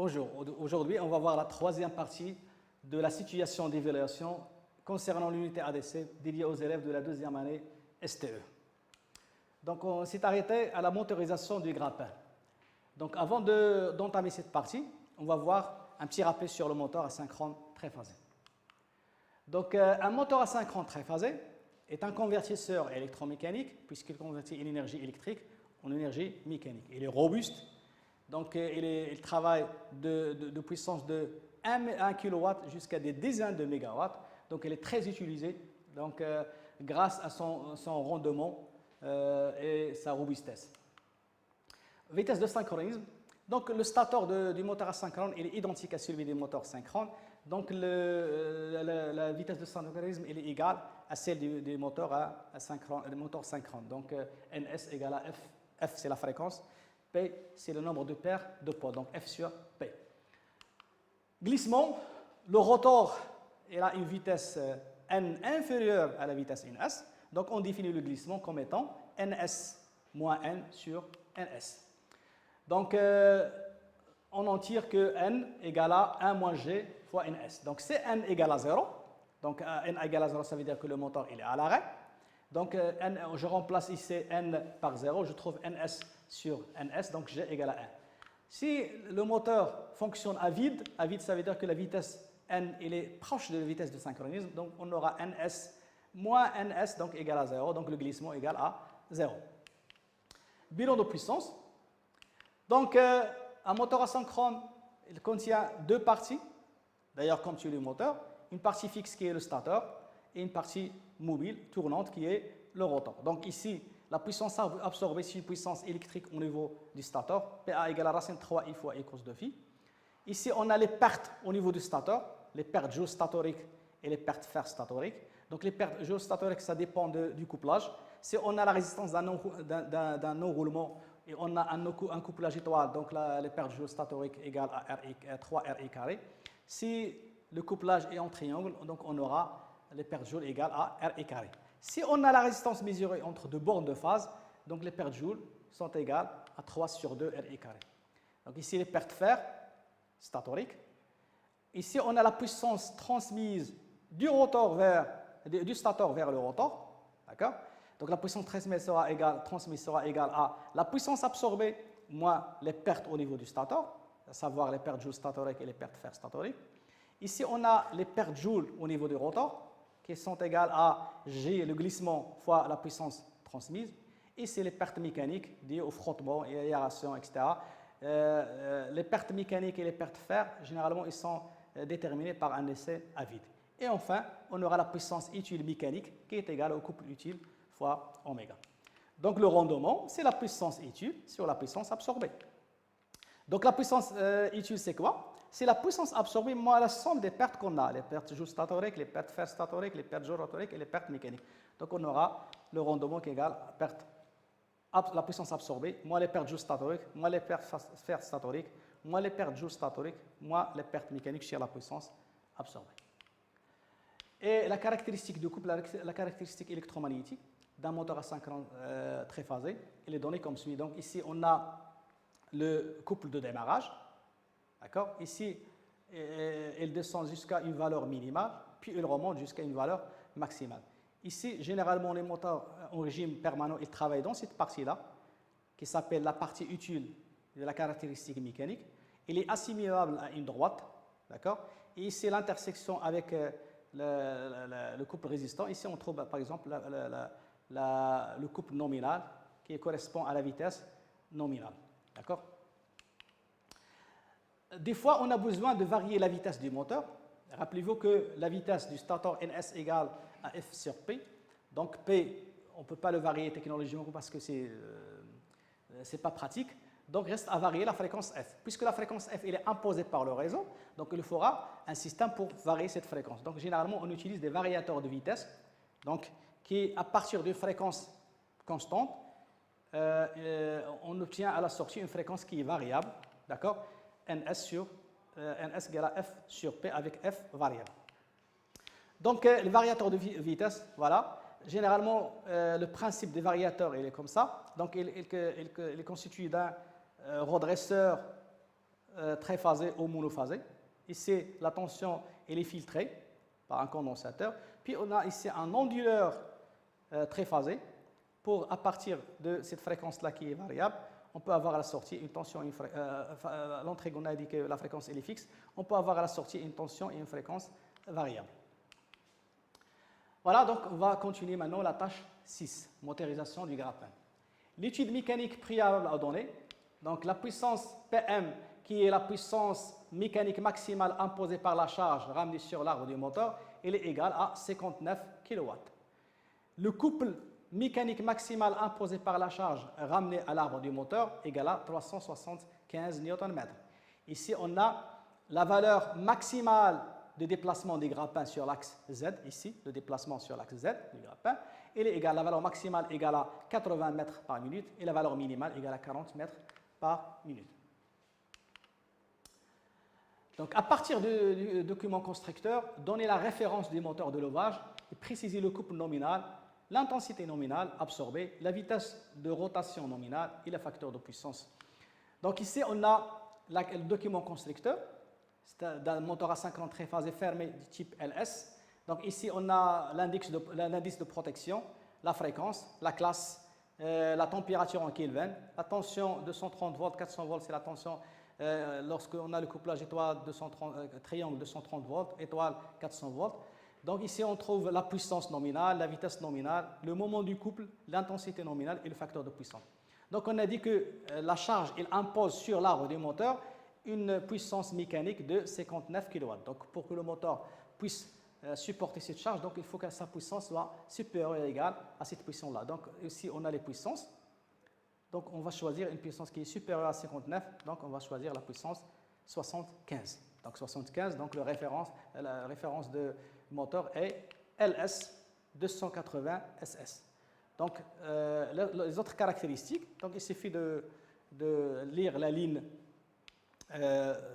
Bonjour, aujourd'hui on va voir la troisième partie de la situation d'évaluation concernant l'unité ADC dédiée aux élèves de la deuxième année STE. Donc on s'est arrêté à la motorisation du grappin. Donc avant d'entamer cette partie, on va voir un petit rappel sur le moteur asynchrone triphasé. Donc un moteur asynchrone triphasé est un convertisseur électromécanique puisqu'il convertit une énergie électrique en énergie mécanique. Il est robuste. Donc, il travaille de puissance de 1 kW jusqu'à des dizaines de mégawatts. Donc, il est très utilisé donc, grâce à son rendement et sa robustesse. Vitesse de synchronisme. Donc, le stateur du moteur asynchrone il est identique à celui des moteurs synchrones. Donc, la vitesse de synchronisme elle est égale à celle des moteurs synchrones. Donc, NS égale à F. F, c'est la fréquence. P, c'est le nombre de paires de poids, donc F sur P. Glissement, le rotor il a une vitesse N inférieure à la vitesse NS, donc on définit le glissement comme étant NS moins N sur NS. Donc on en tire que N égale à 1 moins G fois NS. Donc c'est N égale à 0, donc N égale à 0, ça veut dire que le moteur il est à l'arrêt. Donc, je remplace ici N par 0, je trouve NS sur NS, donc G égale à 1. Si le moteur fonctionne à vide, ça veut dire que la vitesse N il est proche de la vitesse de synchronisme, donc on aura NS moins NS, donc égal à 0, donc le glissement égal à 0. Bilan de puissance. Donc, un moteur asynchrone, il contient deux parties, d'ailleurs comme sur le moteur, une partie fixe qui est le stateur, et une partie mobile, tournante, qui est le rotor. Donc ici, la puissance absorbée, c'est une puissance électrique au niveau du stateur, PA égale à racine 3 I fois I cos de phi. Ici, on a les pertes au niveau du stateur, les pertes géostatoriques et les pertes ferrostatoriques. Donc les pertes géostatoriques, ça dépend du couplage. Si on a la résistance d'un enroulement et on a un couplage étoile, donc les pertes géostatoriques égales à 3 RI carré. Si le couplage est en triangle, donc on aura les pertes joules égales à RI carré. Si on a la résistance mesurée entre deux bornes de phase, donc les pertes joules sont égales à 3 sur 2 RI carré. Donc ici les pertes fer statoriques. Ici on a la puissance transmise du stator vers le rotor. D'accord? Donc la puissance transmise sera égale à la puissance absorbée moins les pertes au niveau du stator, à savoir les pertes joules statoriques et les pertes fer statoriques. Ici on a les pertes joules au niveau du rotor, qui sont égales à G, le glissement, fois la puissance transmise. Et c'est les pertes mécaniques liées au frottement et à l'aération, etc. Les pertes mécaniques et les pertes fer, généralement, ils sont déterminés par un essai à vide. Et enfin, on aura la puissance utile mécanique qui est égale au couple utile fois oméga. Donc le rendement, c'est la puissance utile sur la puissance absorbée. Donc la puissance utile, c'est quoi? C'est la puissance absorbée moins la somme des pertes qu'on a, les pertes géostatoriques, les pertes ferrostatoriques, les pertes géorotoriques et les pertes mécaniques. Donc on aura le rendement qui est égal à la puissance absorbée, moins les pertes géostatoriques, moins les pertes ferrostatoriques, moins les pertes géostatoriques, moins les pertes mécaniques sur la puissance absorbée. Et la caractéristique du couple, la caractéristique électromagnétique d'un moteur asynchrone triphasé, elle est donnée comme suit. Donc ici on a le couple de démarrage. D'accord? Ici, elle descend jusqu'à une valeur minimale, puis elle remonte jusqu'à une valeur maximale. Ici, généralement, les moteurs en régime permanent, ils travaillent dans cette partie-là, qui s'appelle la partie utile de la caractéristique mécanique. Elle est assimilable à une droite. D'accord? Et ici, l'intersection avec le couple résistant. Ici, on trouve, par exemple, le couple nominal qui correspond à la vitesse nominale. D'accord? Des fois, on a besoin de varier la vitesse du moteur. Rappelez-vous que la vitesse du stator NS égale à F sur P. Donc P, on ne peut pas le varier technologiquement parce que ce n'est pas pratique. Donc reste à varier la fréquence F. Puisque la fréquence F elle est imposée par le réseau, donc il faudra un système pour varier cette fréquence. Donc généralement, on utilise des variateurs de vitesse, donc qui à partir d'une fréquence constante, on obtient à la sortie une fréquence qui est variable. D'accord? NS égale à F sur P avec F variable. Donc, les variateurs de vitesse, voilà. Généralement, le principe des variateurs, il est comme ça. Donc, il est constitué d'un redresseur triphasé ou monophasé. Ici, la tension elle est filtrée par un condensateur. Puis on a ici un onduleur triphasé. À partir de cette fréquence-là qui est variable, on peut avoir à la sortie une tension, l'entrée on a dit que la fréquence elle est fixe, on peut avoir à la sortie une tension et une fréquence variable. Voilà, donc on va continuer maintenant la tâche 6, motorisation du grappin. L'étude mécanique préalable à donner, donc la puissance PM, qui est la puissance mécanique maximale imposée par la charge ramenée sur l'arbre du moteur, elle est égale à 59 kW. Le couple mécanique maximale imposée par la charge ramenée à l'arbre du moteur égale à 375 Nm. Ici, on a la valeur maximale de déplacement des grappins sur l'axe Z, ici, le déplacement sur l'axe Z du grappin, elle est égale, la valeur maximale égale à 80 mètres par minute et la valeur minimale égale à 40 mètres par minute. Donc, à partir du document constructeur, donnez la référence du moteur de levage et précisez le couple nominal, l'intensité nominale absorbée, la vitesse de rotation nominale et le facteur de puissance. Donc ici, on a le document constructeur, c'est un moteur à 50 triphasé fermé du type LS. Donc ici, on a l'indice de protection, la fréquence, la classe, la température en Kelvin, la tension 230 volts, 400 volts, c'est la tension lorsqu'on a le couplage étoile triangle 230 volts, étoile 400 volts. Donc ici, on trouve la puissance nominale, la vitesse nominale, le moment du couple, l'intensité nominale et le facteur de puissance. Donc on a dit que la charge, elle impose sur l'arbre du moteur une puissance mécanique de 59 kW. Donc pour que le moteur puisse supporter cette charge, donc il faut que sa puissance soit supérieure ou égale à cette puissance-là. Donc ici, on a les puissances. Donc on va choisir une puissance qui est supérieure à 59, donc on va choisir la puissance 75. Donc 75, donc la référence de moteur est LS 280 SS. Donc les autres caractéristiques, donc il suffit de lire la ligne,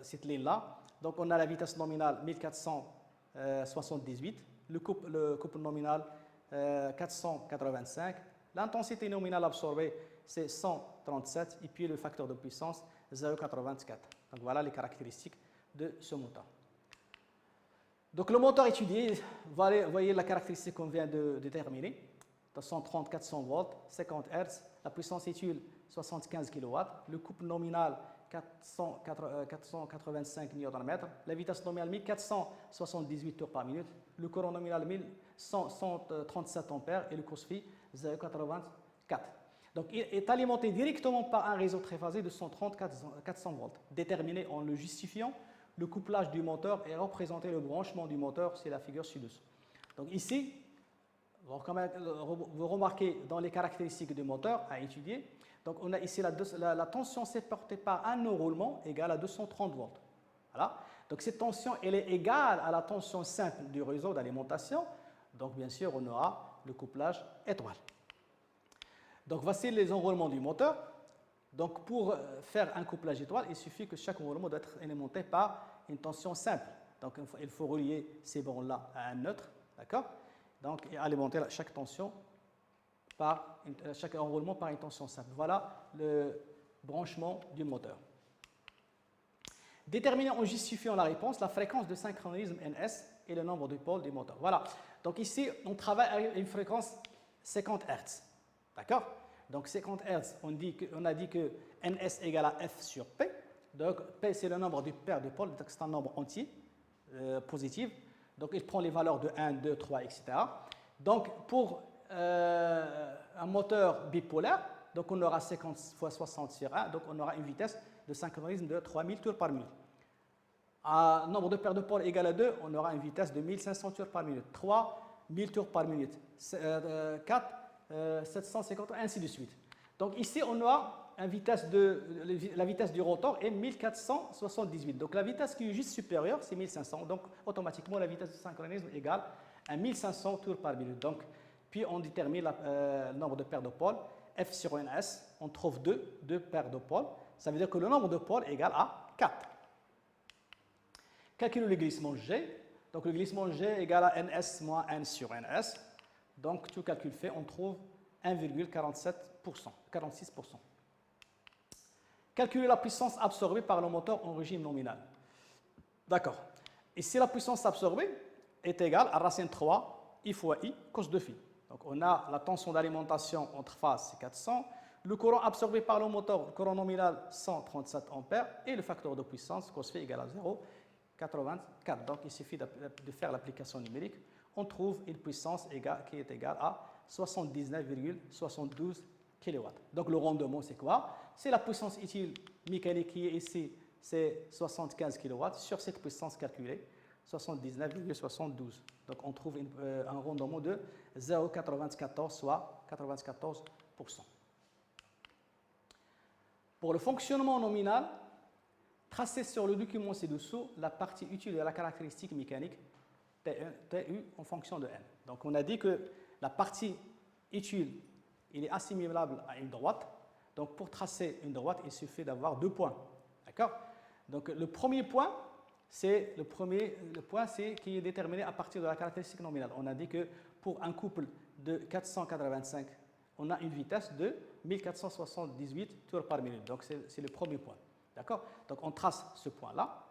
cette ligne-là. Donc on a la vitesse nominale 1478, le couple nominal 485, l'intensité nominale absorbée c'est 137 et puis le facteur de puissance 0,84. Donc voilà les caractéristiques de ce moteur. Donc le moteur étudié, vous voyez la caractéristique qu'on vient de déterminer. 130-400 volts, 50 Hz, la puissance utile 75 kW, le couple nominal 485 Nm, la vitesse nominale 1478 tours par minute, le courant nominal 1137 ampères et le court-circuit 0,84. Donc il est alimenté directement par un réseau triphasé de 130-400 volts, déterminé en le justifiant. Le couplage du moteur est représenté le branchement du moteur, c'est la figure ci-dessous. Donc ici, vous remarquez dans les caractéristiques du moteur à étudier, donc on a ici la tension supportée par un enroulement égale à 230 volts. Voilà. Donc cette tension, elle est égale à la tension simple du réseau d'alimentation. Donc bien sûr, on aura le couplage étoile. Donc voici les enroulements du moteur. Donc pour faire un couplage étoile, il suffit que chaque enroulement doit être alimenté par une tension simple. Donc il faut relier ces bornes-là à un neutre, d'accord? Donc et alimenter chaque enroulement par une tension simple. Voilà le branchement du moteur. Déterminer en justifiant la réponse la fréquence de synchronisme NS et le nombre de pôles du moteur. Voilà. Donc ici, on travaille avec une fréquence 50 Hz. D'accord? Donc 50 Hz, on a dit que NS égale à F sur P. Donc P, c'est le nombre de paires de pôles, c'est un nombre entier, positif. Donc il prend les valeurs de 1, 2, 3, etc. Donc pour un moteur bipolaire, donc on aura 50 fois 60 sur 1, donc on aura une vitesse de synchronisme de 3000 tours par minute. À nombre de paires de pôles égal à 2, on aura une vitesse de 1500 tours par minute. 3, 1000 tours par minute. 4, 750, ainsi de suite. Donc ici, on a la vitesse du rotor est 1478. Donc la vitesse qui est juste supérieure, c'est 1500. Donc automatiquement, la vitesse de synchronisme est égale à 1500 tours par minute. Donc, puis on détermine le nombre de paires de pôles. F sur NS, on trouve 2 paires de pôles. Ça veut dire que le nombre de pôles est égal à 4. Calculez le glissement G. Donc le glissement G est égal à NS moins N sur NS. Donc tout calcul fait, on trouve 1,46%. calculer la puissance absorbée par le moteur en régime nominal. D'accord. Ici, la puissance absorbée est égale à racine 3 I fois I cos de phi. Donc, on a la tension d'alimentation entre phases, c'est 400. Le courant absorbé par le moteur, le courant nominal, 137 ampères. Et le facteur de puissance, cos phi égale à 0,84. Donc, il suffit de faire l'application numérique. On trouve une puissance qui est égale à 79,72 kW. Donc, le rendement, c'est quoi? C'est la puissance utile mécanique qui est ici, c'est 75 kW sur cette puissance calculée, 79,72. Donc, on trouve un rendement de 0,94, soit 94%. Pour le fonctionnement nominal, tracez sur le document ci-dessous la partie utile de la caractéristique mécanique TU en fonction de n. Donc, on a dit que la partie utile, il est assimilable à une droite. Donc, pour tracer une droite, il suffit d'avoir 2 points. D'accord? Donc, le premier point, c'est qui est déterminé à partir de la caractéristique nominale. On a dit que pour un couple de 485, on a une vitesse de 1478 tours par minute. Donc, c'est le premier point. D'accord? Donc, on trace ce point-là.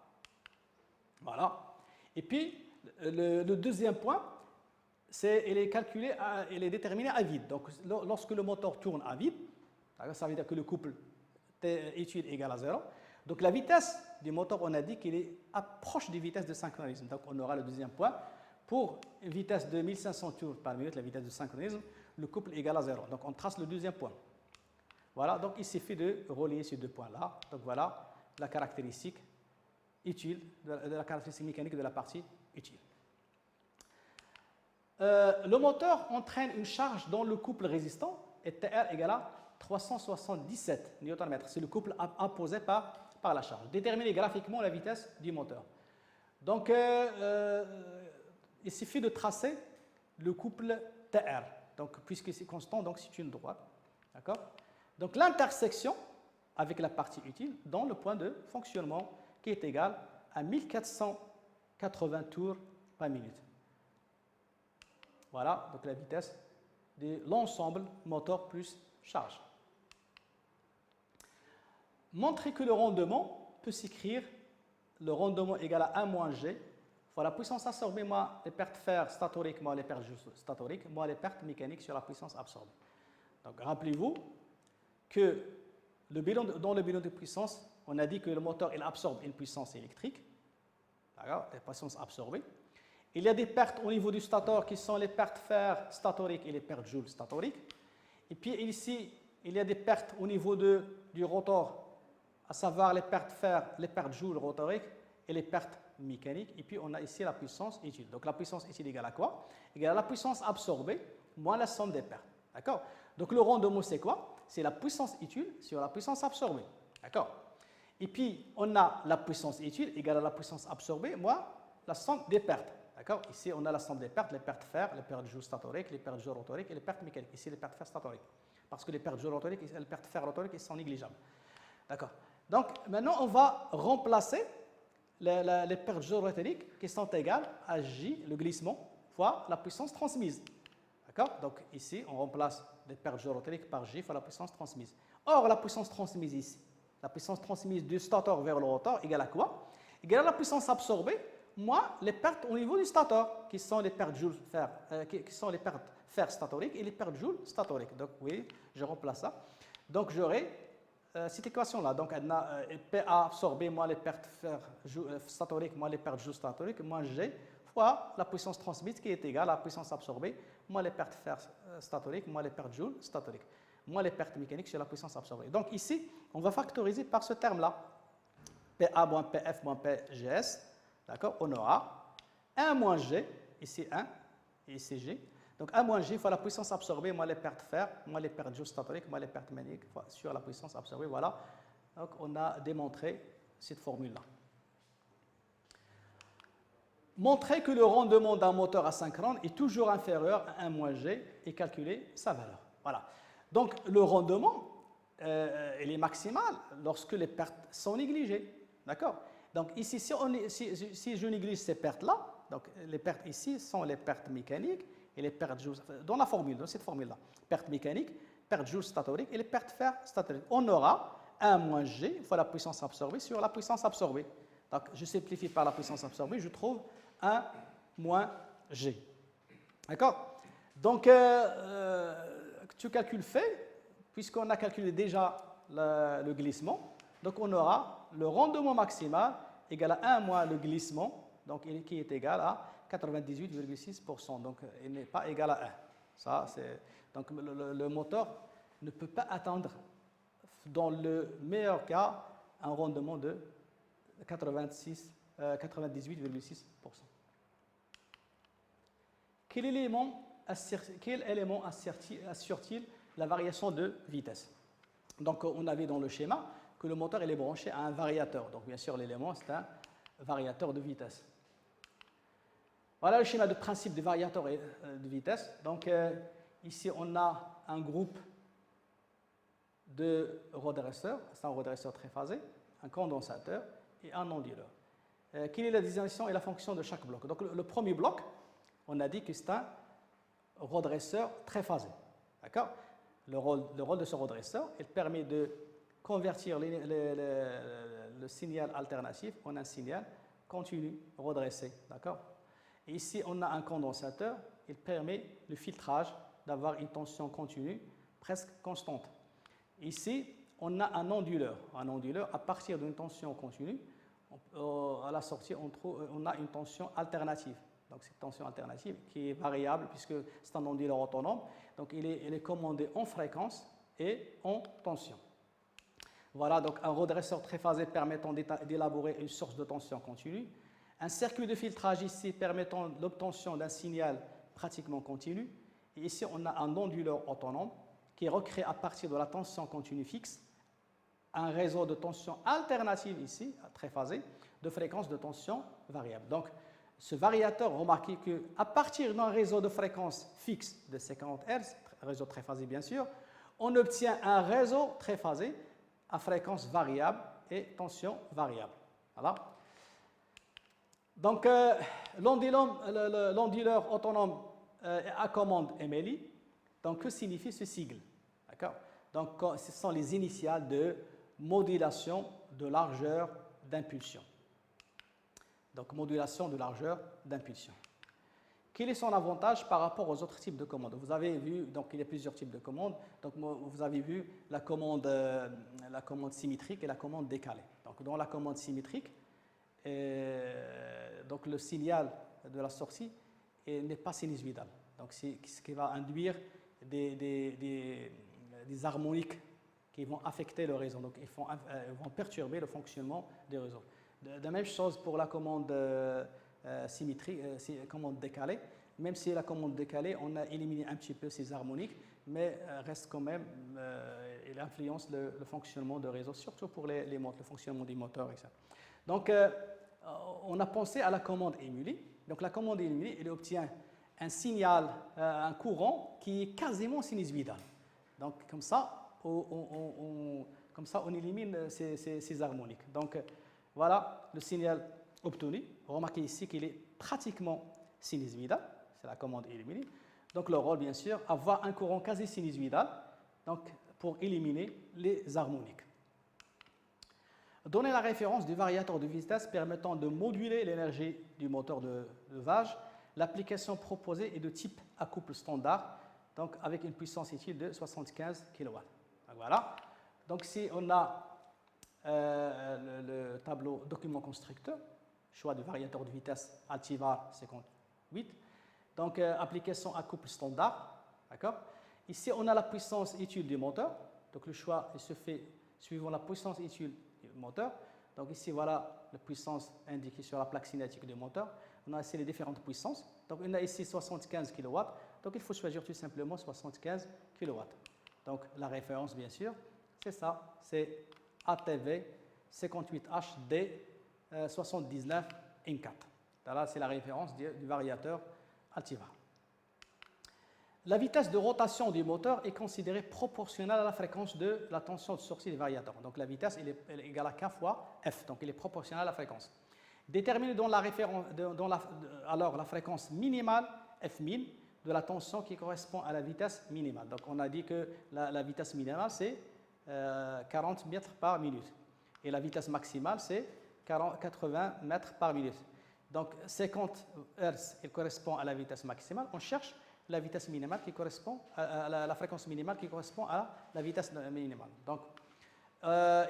Voilà. Et puis, le deuxième point, il est déterminé à vide. Donc, lorsque le moteur tourne à vide, ça veut dire que le couple T utile égale à 0. Donc, la vitesse du moteur, on a dit qu'il est proche des vitesses de synchronisme. Donc, on aura le deuxième point. Pour une vitesse de 1500 tours par minute, la vitesse de synchronisme, le couple égale à 0. Donc, on trace le deuxième point. Voilà, donc il suffit de relier ces 2 points-là. Donc, voilà la caractéristique utile, de la caractéristique mécanique de la partie utile. Le moteur entraîne une charge dans le couple résistant et TR égale à 377 Nm. C'est le couple imposé par la charge. Déterminez graphiquement la vitesse du moteur. Donc, il suffit de tracer le couple TR. Donc, puisque c'est constant, donc c'est une droite. D'accord? Donc, l'intersection avec la partie utile dans le point de fonctionnement qui est égal à 1480 tours par minute. Voilà, donc la vitesse de l'ensemble moteur plus charge. Montrer que le rendement peut s'écrire le rendement égal à 1 moins G fois la puissance absorbée moins les pertes fer statoriques moins les pertes statoriques moins les pertes mécaniques sur la puissance absorbée. Donc rappelez-vous que dans le bilan de puissance, on a dit que le moteur il absorbe une puissance électrique, d'accord, la puissance absorbée. Il y a des pertes au niveau du stator qui sont les pertes fer statoriques et les pertes joule statoriques. Et puis ici, il y a des pertes au niveau du rotor, à savoir les pertes fer, les pertes joule rotoriques et les pertes mécaniques. Et puis on a ici la puissance utile. Donc la puissance utile égale à quoi? Égale à la puissance absorbée moins la somme des pertes. D'accord? Donc le rendement c'est quoi? C'est la puissance utile sur la puissance absorbée. D'accord? Et puis on a la puissance utile égale à la puissance absorbée moins la somme des pertes. D'accord? Ici, on a la somme des pertes, les pertes fer, les pertes joule statoriques, les pertes joule rotoriques et les pertes mécaniques. Ici, les pertes fer statoriques. Parce que les pertes joule rotoriques et les pertes fer rotoriques, ils sont négligeables. D'accord? Donc, maintenant, on va remplacer les pertes joule rotoriques qui sont égales à J, le glissement, fois la puissance transmise. D'accord? Donc, ici, on remplace les pertes joule rotoriques par J fois la puissance transmise. Or, la puissance transmise ici, la puissance transmise du stator vers le rotor égale à quoi? Égale à la puissance absorbée moins les pertes au niveau du stator, qui sont les pertes joule fer, qui sont les pertes fer statoriques et les pertes joule statoriques. Donc oui, je remplace ça. Donc j'aurai cette équation-là. Donc PA absorbé moins les pertes fer statoriques moins les pertes joule statoriques moins G fois la puissance transmise qui est égale à la puissance absorbée moins les pertes fer statoriques moins les pertes joule statoriques moins les pertes mécaniques sur la puissance absorbée. Donc ici, on va factoriser par ce terme-là. PA moins PF moins PGS. D'accord? On aura 1 moins G, ici 1, et ici G. Donc 1 moins G fois la puissance absorbée, moins les pertes fer, moins les pertes joule statoriques, moins les pertes mécaniques sur la puissance absorbée. Voilà. Donc on a démontré cette formule-là. Montrer que le rendement d'un moteur asynchrone est toujours inférieur à 1 moins G et calculer sa valeur. Voilà. Donc le rendement, il est maximal lorsque les pertes sont négligées. D'accord? Donc ici, si je néglige ces pertes-là, donc les pertes ici sont les pertes mécaniques et les pertes joule, dans cette formule-là, pertes mécaniques, pertes joule statoriques et les pertes fer statoriques. On aura 1 moins G fois la puissance absorbée sur la puissance absorbée. Donc, je simplifie par la puissance absorbée, je trouve 1 moins G. D'accord? Donc, tu calcules fait, puisqu'on a calculé déjà le glissement. Donc, on aura le rendement maximal égal à 1 moins le glissement, donc qui est égal à 98,6%. Donc, il n'est pas égal à 1. Ça, donc, le moteur ne peut pas atteindre, dans le meilleur cas, un rendement de 98,6%. Quel élément assure-t-il la variation de vitesse? Donc, on avait dans le schéma que le moteur il est branché à un variateur. Donc, bien sûr, l'élément, c'est un variateur de vitesse. Voilà le schéma de principe des variateurs de vitesse. Donc, ici, on a un groupe de redresseurs. C'est un redresseur triphasé, un condensateur et un onduleur. Quelle est la désignation et la fonction de chaque bloc? Donc, le premier bloc, on a dit que c'est un redresseur triphasé. D'accord? Le rôle de ce redresseur, il permet de convertir le signal alternatif en un signal continu redressé. D'accord? Et ici, on a un condensateur, il permet le filtrage, d'avoir une tension continue presque constante. Ici, on a un onduleur. Un onduleur, à partir d'une tension continue, à la sortie, on a une tension alternative. Donc, cette tension alternative qui est variable puisque c'est un onduleur autonome. Donc, il est commandé en fréquence et en tension. Voilà, donc un redresseur triphasé permettant d'élaborer une source de tension continue. Un circuit de filtrage ici permettant l'obtention d'un signal pratiquement continu. Et ici, on a un onduleur autonome qui est recréé à partir de la tension continue fixe. Un réseau de tension alternative ici, triphasé, de fréquence de tension variable. Donc, ce variateur, remarquez qu'à partir d'un réseau de fréquence fixe de 50 Hz, réseau triphasé bien sûr, on obtient un réseau triphasé à fréquence variable et tension variable. Voilà. Donc, l'onduleur autonome à commande MLI. Donc, que signifie ce sigle? D'accord? Donc, ce sont les initiales de modulation de largeur d'impulsion. Donc, modulation de largeur d'impulsion. Quel est son avantage par rapport aux autres types de commandes? Vous avez vu, donc il y a plusieurs types de commandes. Donc, vous avez vu la commande symétrique et la commande décalée. Donc, dans la commande symétrique, donc le signal de la sortie n'est pas sinusoïdal. Donc, c'est ce qui va induire des harmoniques qui vont affecter le réseau. Donc, ils vont perturber le fonctionnement des réseaux. La même chose pour la commande symétrique, commande décalée. Même si la commande décalée, on a éliminé un petit peu ces harmoniques, mais reste quand même, il influence le fonctionnement de réseau, surtout pour les moteurs, le fonctionnement des moteurs, etc. Donc, on a pensé à la commande émulée. Donc, la commande émulée, elle obtient un signal, un courant qui est quasiment sinusoïdal. Donc, comme ça, on élimine ces harmoniques. Donc, voilà le signal obtenu. Remarquez ici qu'il est pratiquement sinusoïdal. C'est la commande éliminée. Donc, le rôle, bien sûr, avoir un courant quasi sinusoïdal pour éliminer les harmoniques. Donner la référence du variateur de vitesse permettant de moduler l'énergie du moteur de levage. L'application proposée est de type à couple standard, donc avec une puissance utile de 75 kW. Donc, voilà. Donc, si on a le tableau document constructeur, choix du variateur de vitesse Altivar 58, donc application à couple standard, d'accord. Ici, on a la puissance utile du moteur, donc le choix se fait suivant la puissance utile du moteur. Donc ici, voilà la puissance indiquée sur la plaque cinétique du moteur. On a ici les différentes puissances. Donc on a ici 75 kW, donc il faut choisir tout simplement 75 kW. Donc la référence, bien sûr, c'est ça, c'est ATV 58HD 79 N4. Là, c'est la référence du variateur Altivar. La vitesse de rotation du moteur est considérée proportionnelle à la fréquence de la tension de sortie du variateur. Donc la vitesse elle est égale à K fois F, donc elle est proportionnelle à la fréquence. Déterminer alors la fréquence minimale Fmin de la tension qui correspond à la vitesse minimale. Donc on a dit que la vitesse minimale c'est 40 mètres par minute. Et la vitesse maximale, c'est 80 mètres par minute. Donc 50 Hz, il correspond à la vitesse maximale. On cherche la vitesse minimale qui correspond à la fréquence minimale qui correspond à la vitesse minimale. Donc,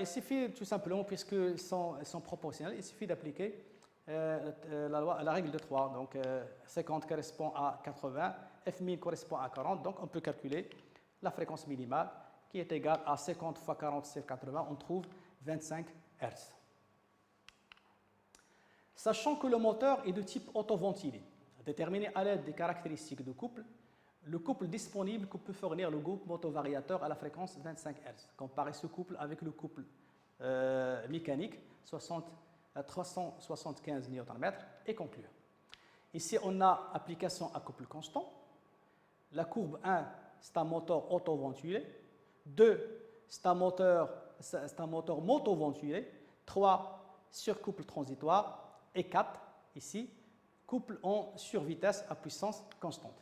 il suffit tout simplement, puisqu'ils sont proportionnels, il suffit d'appliquer la règle de 3. Donc, 50 correspond à 80, F1000 correspond à 40. Donc, on peut calculer la fréquence minimale qui est égale à 50 fois 40 sur 80. On trouve 25 Hz. Sachant que le moteur est de type autoventilé, déterminé à l'aide des caractéristiques de couple, le couple disponible que peut fournir le groupe motovariateur à la fréquence 25 Hz. Comparez ce couple avec le couple mécanique 375 Nm et conclure. Ici, on a application à couple constant. La courbe 1, c'est un moteur autoventilé. 2, c'est un moteur motoventilé. 3, surcouple transitoire. Et 4, ici, couple en survitesse à puissance constante.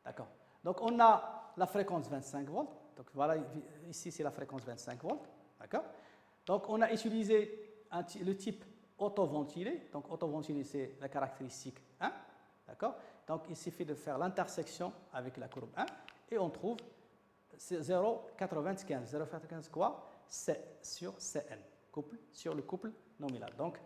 D'accord. Donc, on a la fréquence 25 volts. Donc, voilà, ici, c'est la fréquence 25 volts. D'accord. Donc, on a utilisé le type autoventilé. Donc, autoventilé, c'est la caractéristique 1. D'accord. Donc, il suffit de faire l'intersection avec la courbe 1 et on trouve 0,95. 0,95 quoi? C'est sur Cn, couple sur le couple nominal. Donc,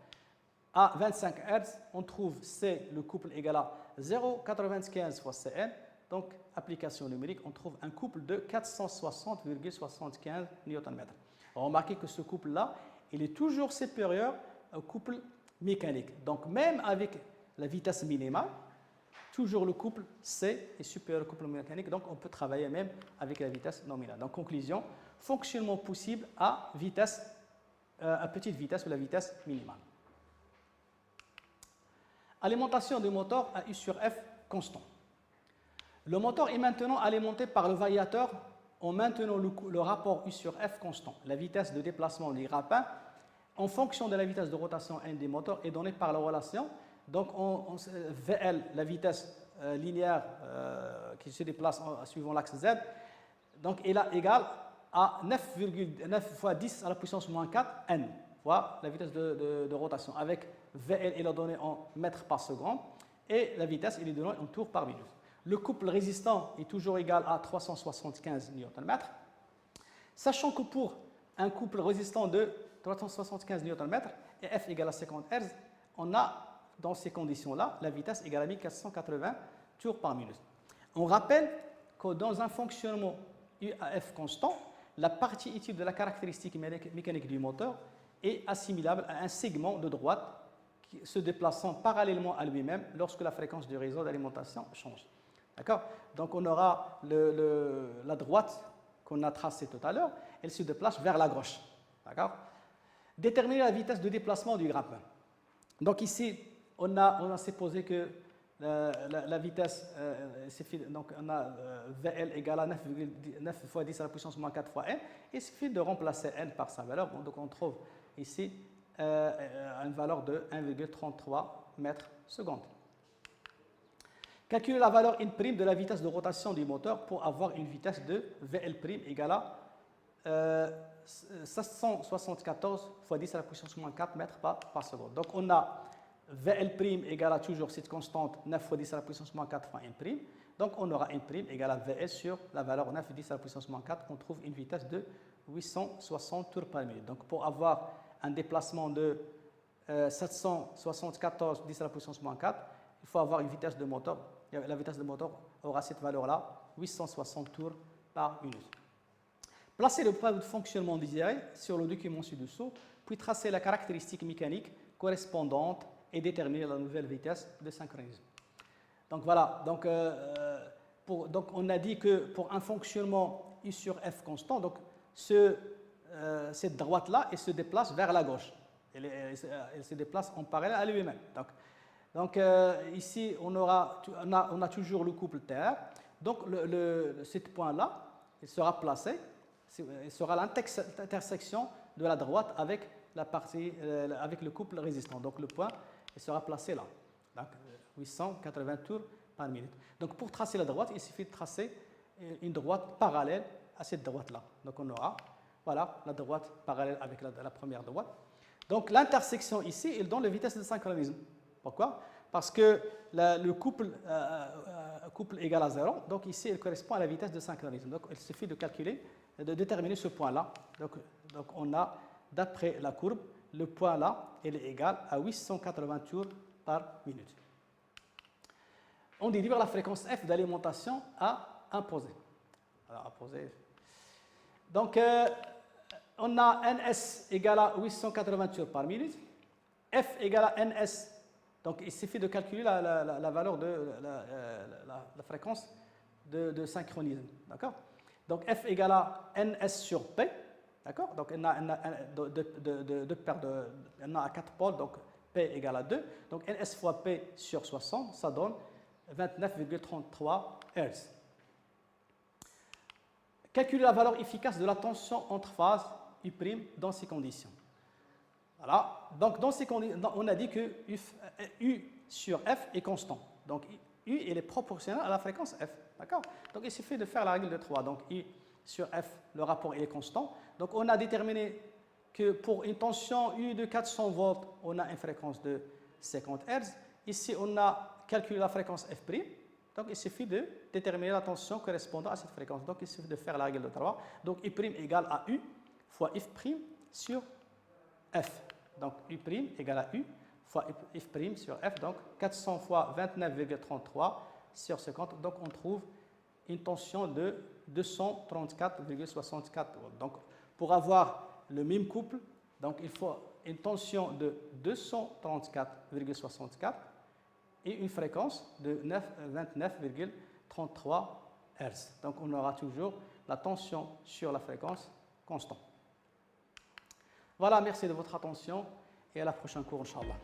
à 25 Hz, on trouve C, le couple égal à 0,95 fois Cn. Donc, application numérique, on trouve un couple de 460,75 Nm. Remarquez que ce couple-là, il est toujours supérieur au couple mécanique. Donc, même avec la vitesse minimale, toujours le couple C est supérieur au couple mécanique. Donc, on peut travailler même avec la vitesse nominale. Donc, conclusion, fonctionnement possible à petite vitesse ou la vitesse minimale. Alimentation du moteur à U sur F constant. Le moteur est maintenant alimenté par le variateur en maintenant le rapport U sur F constant. La vitesse de déplacement du grappin en fonction de la vitesse de rotation N des moteurs est donnée par la relation. Donc, VL, la vitesse linéaire qui se déplace suivant l'axe Z, donc elle est égale à 9,9 fois 10 à la puissance moins 4 N fois la vitesse de rotation. Avec VL, il est donné en mètres par seconde et la vitesse, il est donné en tours par minute. Le couple résistant est toujours égal à 375 Nm. Sachant que pour un couple résistant de 375 Nm et F égale à 50 Hz, on a dans ces conditions-là la vitesse égale à 1480 tours par minute. On rappelle que dans un fonctionnement U à F constant, la partie utile de la caractéristique mécanique du moteur est assimilable à un segment de droite se déplaçant parallèlement à lui-même lorsque la fréquence du réseau d'alimentation change. D'accord. Donc on aura la droite qu'on a tracée tout à l'heure, elle se déplace vers la gauche. D'accord. Déterminer la vitesse de déplacement du grappin. Donc ici, on a supposé que la vitesse, donc on a VL égale à 9 fois 10 à la puissance moins 4 fois N. Il suffit de remplacer N par sa valeur. Donc on trouve ici une valeur de 1,33 mètres secondes. Calculer la valeur in' de la vitesse de rotation du moteur pour avoir une vitesse de VL' égale à 774 fois 10 à la puissance moins 4 mètres par seconde. Donc on a VL' égale à toujours cette constante 9 fois 10 à la puissance moins 4 fois N'. Donc on aura N' égale à VL sur la valeur 9 fois 10 à la puissance moins 4. On trouve une vitesse de 860 tours par minute. Donc pour avoir un déplacement de 774 10 à la puissance moins 4, il faut avoir une vitesse de moteur. La vitesse de moteur aura cette valeur-là, 860 tours par minute. Placer le point de fonctionnement désiré sur le document ci-dessous, puis tracer la caractéristique mécanique correspondante et déterminer la nouvelle vitesse de synchronisme. Donc voilà, donc on a dit que pour un fonctionnement U sur F constant, donc cette droite-là, elle se déplace vers la gauche. Elle se déplace en parallèle à lui-même. Donc ici, on a toujours le couple TR. Donc ce point-là, il sera placé, il sera l'intersection de la droite avec avec le couple résistant. Donc le point, il sera placé là. Donc 880 tours par minute. Donc pour tracer la droite, il suffit de tracer une droite parallèle à cette droite-là. Donc on aura, voilà, la droite parallèle avec la première droite. Donc l'intersection ici, il donne la vitesse de synchronisme. Pourquoi? Parce que le couple égale à 0, donc ici, il correspond à la vitesse de synchronisme. Donc il suffit de calculer, de déterminer ce point-là. Donc on a, d'après la courbe, le point là, il est égal à 880 tours par minute. On délivre la fréquence f d'alimentation à imposer. Alors, imposer. Donc, on a ns égale à 880 tours par minute, f égale à ns. Donc, il suffit de calculer la valeur de la fréquence de synchronisme. D'accord? Donc, f égale à ns sur p. D'accord? Donc, on a deux paires on a 4 pôles, donc P égale à 2. Donc, ns fois P sur 60, ça donne 29,33 Hz. Calculer la valeur efficace de la tension entre phases U' dans ces conditions. Voilà. Donc, dans ces conditions, on a dit que U sur F est constant. Donc, U il est proportionnel à la fréquence F. D'accord? Donc, il suffit de faire la règle de 3. Donc, U sur F, le rapport il est constant. Donc, on a déterminé que pour une tension U de 400 volts, on a une fréquence de 50 Hz. Ici, on a calculé la fréquence F'. Donc, il suffit de déterminer la tension correspondant à cette fréquence. Donc, il suffit de faire la règle de 3. Donc, U' égale à U fois F' sur F. Donc, U' égale à U fois F' sur F. Donc, 400 fois 29,33 sur 50. Donc, on trouve une tension de 234,64 volts. Donc, pour avoir le même couple, donc il faut une tension de 234,64 et une fréquence de 29,33 Hz. Donc, on aura toujours la tension sur la fréquence constante. Voilà, merci de votre attention et à la prochaine cours, Inch'Allah.